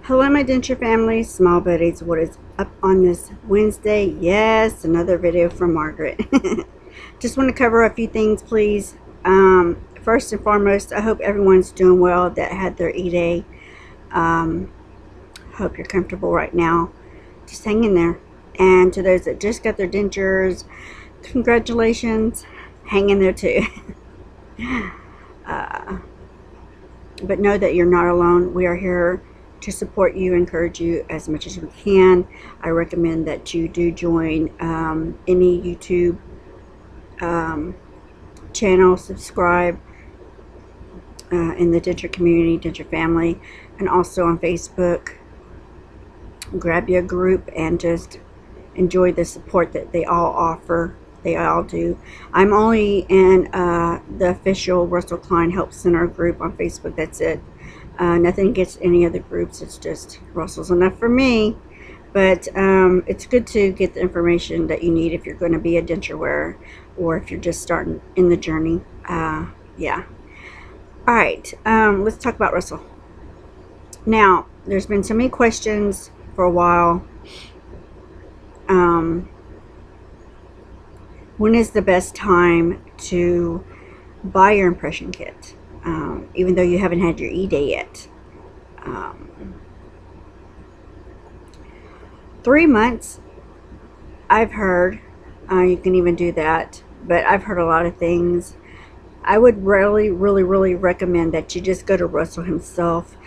Hello, my denture family, small buddies. What is up on this Wednesday? Yes, another video from Margaret. Just want to cover a few things, please. First and foremost, I hope everyone's doing well that had their eday. Hope you're comfortable right now. Just hang in there. And to those that just got their dentures, congratulations. Hang in there too. But know that you're not alone. We are here to support you, encourage you as much as we can. I recommend that you do join any YouTube channel, subscribe in the denture community, denture family, and also on Facebook. Grab you a group and just enjoy the support that they all offer. They all do. I'm only in the official Russell Klein Help Center group on Facebook. That's it. Nothing against any other groups. It's just Russell's enough for me. But it's good to get the information that you need if you're going to be a denture wearer or if you're just starting in the journey. Yeah. All right. Let's talk about Russell. Now, there's been so many questions for a while. When is the best time to buy your impression kit, even though you haven't had your eday yet? 3 months, I've heard. You can even do that, but I've heard a lot of things. I would really recommend that you just go to Russell himself,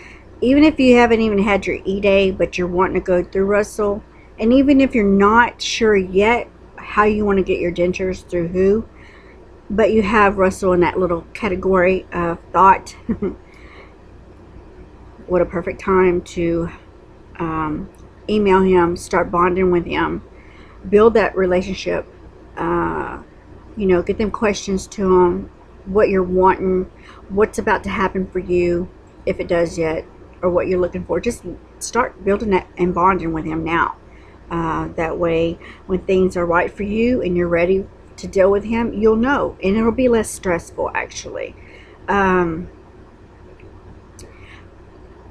even if you haven't even had your eday, but you're wanting to go through Russell. And even if you're not sure yet how you want to get your dentures through who, but you have Russell in that little category of thought, what a perfect time to email him, start bonding with him, build that relationship, get them questions to him, what you're wanting, what's about to happen for you, if it does yet, or what you're looking for. Just start building that and bonding with him now. That way, when things are right for you and you're ready to deal with him, you'll know, and it'll be less stressful, actually.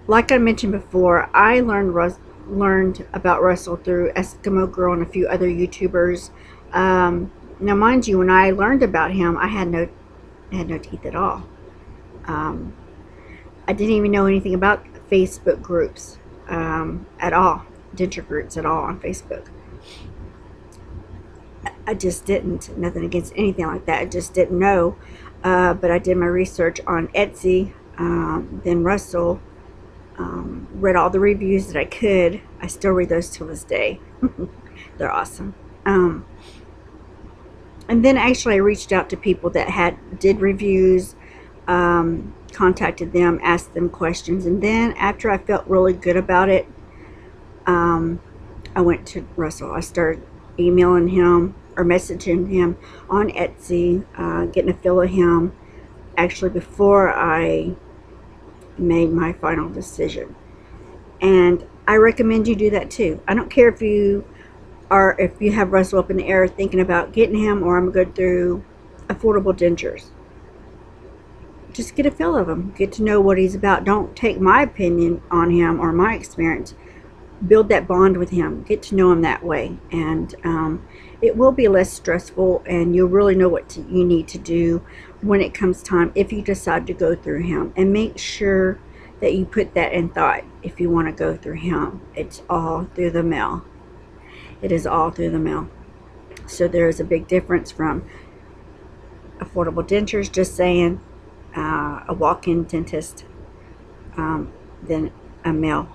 Like I mentioned before, I learned about Russell through Eskimo Girl and a few other YouTubers. Now, mind you, when I learned about him, I had no teeth at all. I didn't even know anything about Facebook groups at all. Denture groups at all on Facebook. I just didn't. Nothing against anything like that. I just didn't know. But I did my research on Etsy. Then Russell. Read all the reviews that I could. I still read those till this day. They're awesome. And then actually I reached out to people that did reviews, contacted them, asked them questions, and then after I felt really good about it, I went to Russell. I started emailing him or messaging him on Etsy, getting a feel of him, actually before I made my final decision. And I recommend you do that too. I don't care if you have Russell up in the air thinking about getting him, or I'm good through affordable dentures. Just get a feel of him. Get to know what he's about. Don't take my opinion on him or my experience. Build that bond with him. Get to know him that way. And it will be less stressful, and you'll really know what you need to do when it comes time, if you decide to go through him. And make sure that you put that in thought. If you want to go through him, it's all through the mail. It is all through the mail. So there is a big difference from affordable dentures, just saying, a walk-in dentist, than a mail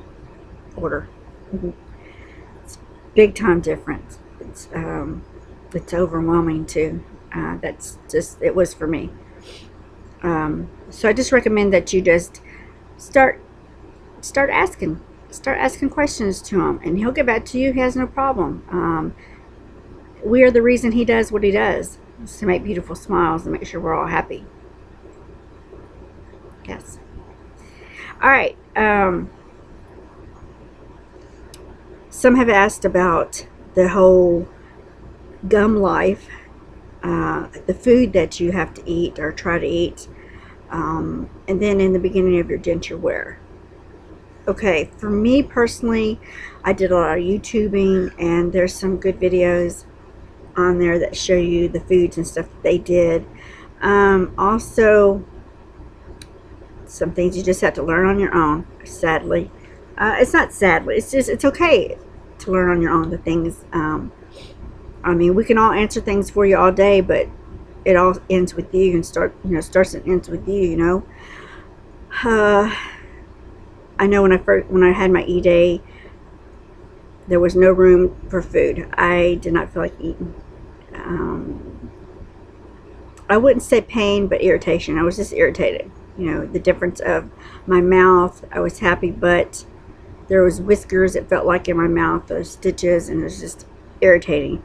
order. It's big time difference. It's overwhelming too. That's just, it was for me. So I just recommend that you just start asking questions to him, and he'll get back to you. He has no problem. We are the reason he does what he does, is to make beautiful smiles and make sure we're all happy. Yes. All right. Some have asked about the whole gum life, the food that you have to eat or try to eat, and then in the beginning of your denture wear. Okay, for me personally, I did a lot of YouTubing, and there's some good videos on there that show you the foods and stuff that they did. Also, some things you just have to learn on your own, sadly. It's not sadly, it's just, it's okay to learn on your own the things. I mean, we can all answer things for you all day, but it all ends with you, and starts and ends with you, I know when I had my eday, there was no room for food. I did not feel like eating. I wouldn't say pain, but irritation. I was just irritated. The difference of my mouth. I was happy, but there was whiskers, it felt like, in my mouth. Those stitches, and it was just irritating.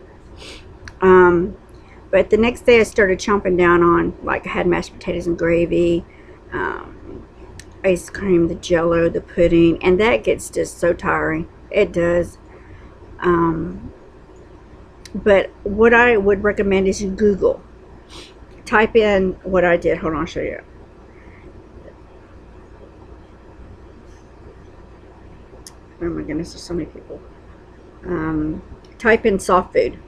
But the next day I started chomping down on, like, I had mashed potatoes and gravy, ice cream, the jello, the pudding, and that gets just so tiring. It does. But what I would recommend is you Google. Type in what I did. Hold on, I'll show you. Oh my goodness, there's so many people. Type in soft food.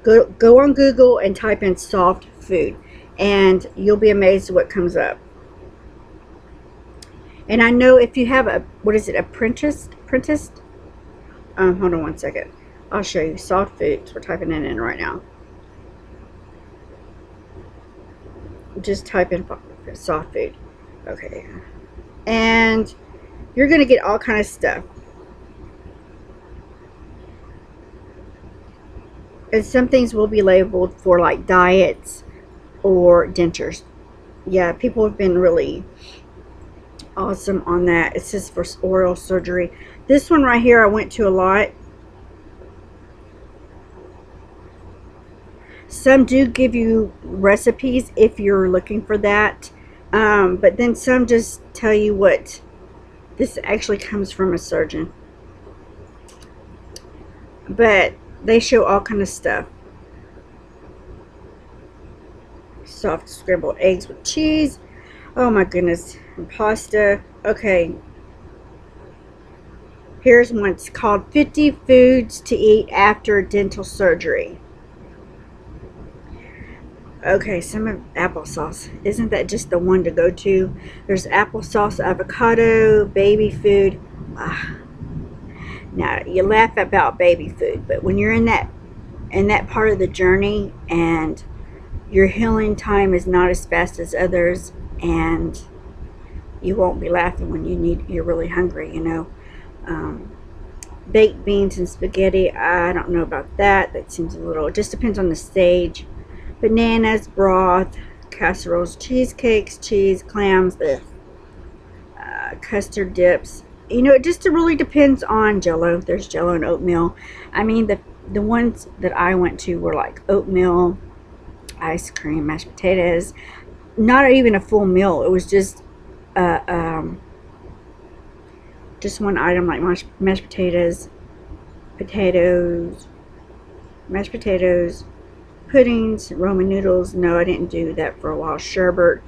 Go on Google and type in soft food, and you'll be amazed at what comes up. And I know if you have a, what is it, apprenticed? Hold on one second. I'll show you soft foods. We're typing it in right now. Just type in soft food. Okay. And you're going to get all kind of stuff. And some things will be labeled for, like, diets or dentures. Yeah, people have been really awesome on that. It says for oral surgery. This one right here I went to a lot. Some do give you recipes if you're looking for that, but then some just tell you what. This actually comes from a surgeon, but they show all kind of stuff. Soft scrambled eggs with cheese. Oh my goodness. And pasta. Okay. Here's one. It's called 50 Foods to Eat After Dental Surgery. Okay, some of applesauce. Isn't that just the one to go to? There's applesauce, avocado, baby food. Now, you laugh about baby food, but when you're in that part of the journey, and your healing time is not as fast as others, and you won't be laughing when you're really hungry, baked beans and spaghetti, I don't know about that. That seems a little, it just depends on the stage. Bananas, broth, casseroles, cheesecakes, cheese, clams, custard dips. It just really depends on jello. There's jello and oatmeal. I mean, the ones that I went to were like oatmeal, ice cream, mashed potatoes. Not even a full meal. It was just one item, like mashed potatoes, mashed potatoes, puddings, Roman noodles. No, I didn't do that for a while. Sherbet,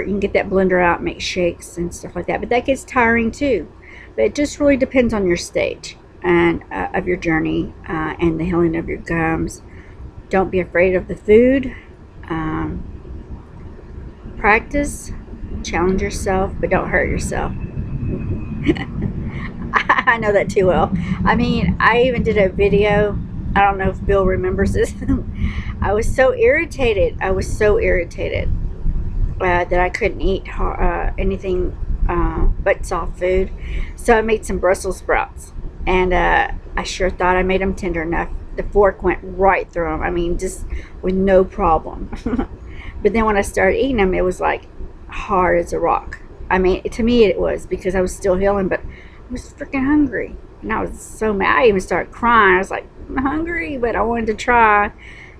you can get that blender out, make shakes and stuff like that, but that gets tiring too. But it just really depends on your stage and of your journey, and the healing of your gums. Don't be afraid of the food. Practice, challenge yourself, but don't hurt yourself. I know that too well. I mean, I even did a video. I don't know if Bill remembers this. I was so irritated. That I couldn't eat anything but soft food. So I made some Brussels sprouts, and I sure thought I made them tender enough. The fork went right through them. I mean, just with no problem. But then when I started eating them, it was like hard as a rock. I mean, to me it was, because I was still healing, but I was freaking hungry. And I was so mad. I even started crying. I was like, I'm hungry, but I wanted to try.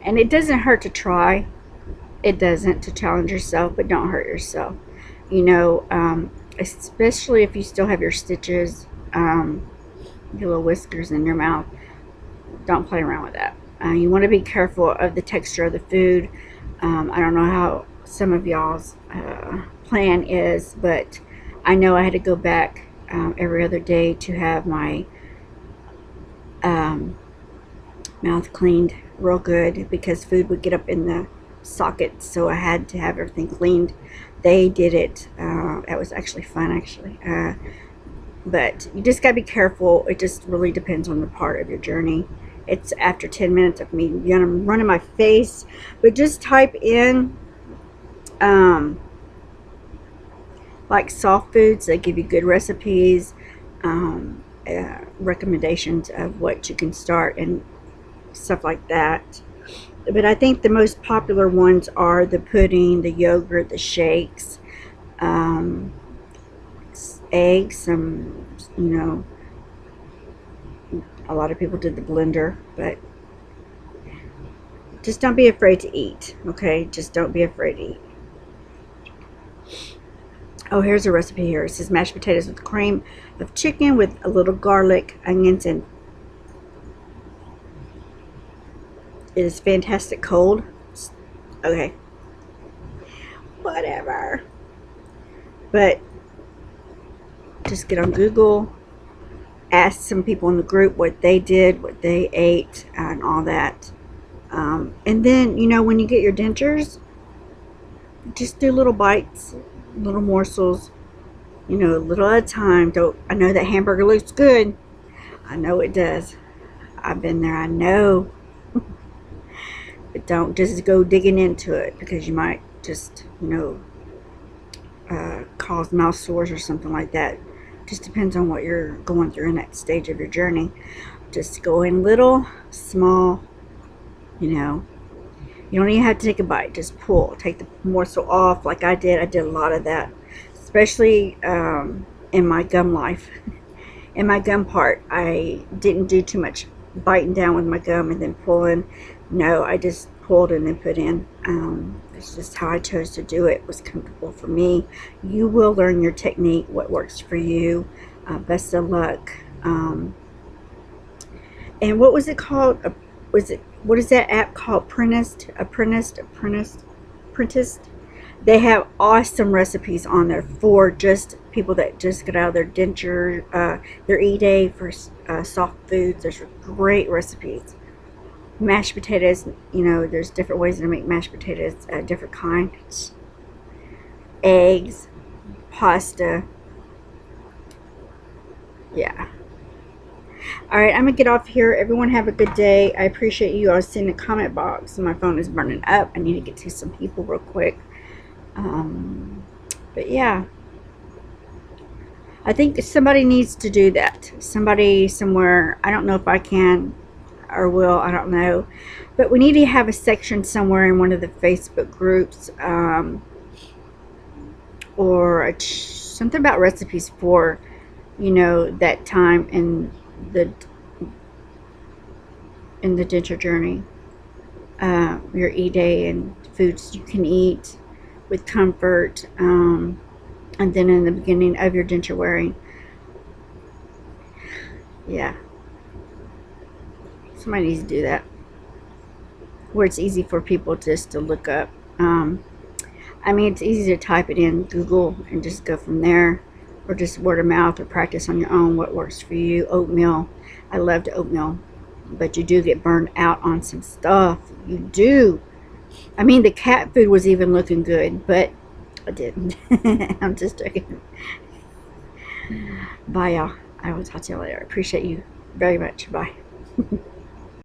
And it doesn't hurt to try. It doesn't, to challenge yourself, but don't hurt yourself. Especially if you still have your stitches, your little whiskers in your mouth. Don't play around with that. You want to be careful of the texture of the food. I don't know how some of y'all's plan is, but I know I had to go back every other day to have my mouth cleaned real good, because food would get up in the socket, so I had to have everything cleaned. They did it. That was actually fun, actually. But you just gotta be careful. It just really depends on the part of your journey. It's after 10 minutes of me running my face, but just type in like soft foods. They give you good recipes, recommendations of what you can start and stuff like that. But I think the most popular ones are the pudding, the yogurt, the shakes, eggs, some, a lot of people did the blender, but just don't be afraid to eat, okay? Just don't be afraid to eat. Oh, here's a recipe here. It says mashed potatoes with cream of chicken with a little garlic, onions, and it is fantastic cold. Okay. Whatever. But just get on Google, ask some people in the group what they did, what they ate, and all that. And then, when you get your dentures, just do little bites, little morsels, little at a time. I know that hamburger looks good. I know it does. I've been there, I know. But don't just go digging into it, because you might just, cause mouth sores or something like that. Just depends on what you're going through in that stage of your journey. Just go in little, small, you don't even have to take a bite. Just pull, take the morsel off like I did. I did a lot of that, especially in my gum life. In my gum part, I didn't do too much biting down with my gum and then pulling. No, I just pulled and then put in. It's just how I chose to do it. It was comfortable for me. You will learn your technique, what works for you. Best of luck. And what was it called? What is that app called? Apprenticed? They have awesome recipes on there for just people that just get out of their denture, their eday for soft foods. There's great recipes. Mashed potatoes, there's different ways to make mashed potatoes, different kinds. Eggs, pasta. Yeah. Alright, I'm going to get off here. Everyone have a good day. I appreciate you. I was in the comment box and my phone is burning up. I need to get to some people real quick. But yeah. I think somebody needs to do that. Somebody somewhere. I don't know if I can or will. I don't know. But we need to have a section somewhere in one of the Facebook groups. Or something about recipes for, that time in the denture journey. Your eday and foods you can eat with comfort. And then in the beginning of your denture wearing. Yeah. Somebody needs to do that. Where it's easy for people just to look up. I mean, it's easy to type it in Google and just go from there. Or just word of mouth, or practice on your own what works for you. Oatmeal. I loved oatmeal. But you do get burned out on some stuff. You do. I mean, the cat food was even looking good, but I didn't. I'm just joking. Bye, y'all. I will talk to you later. I appreciate you very much. Bye.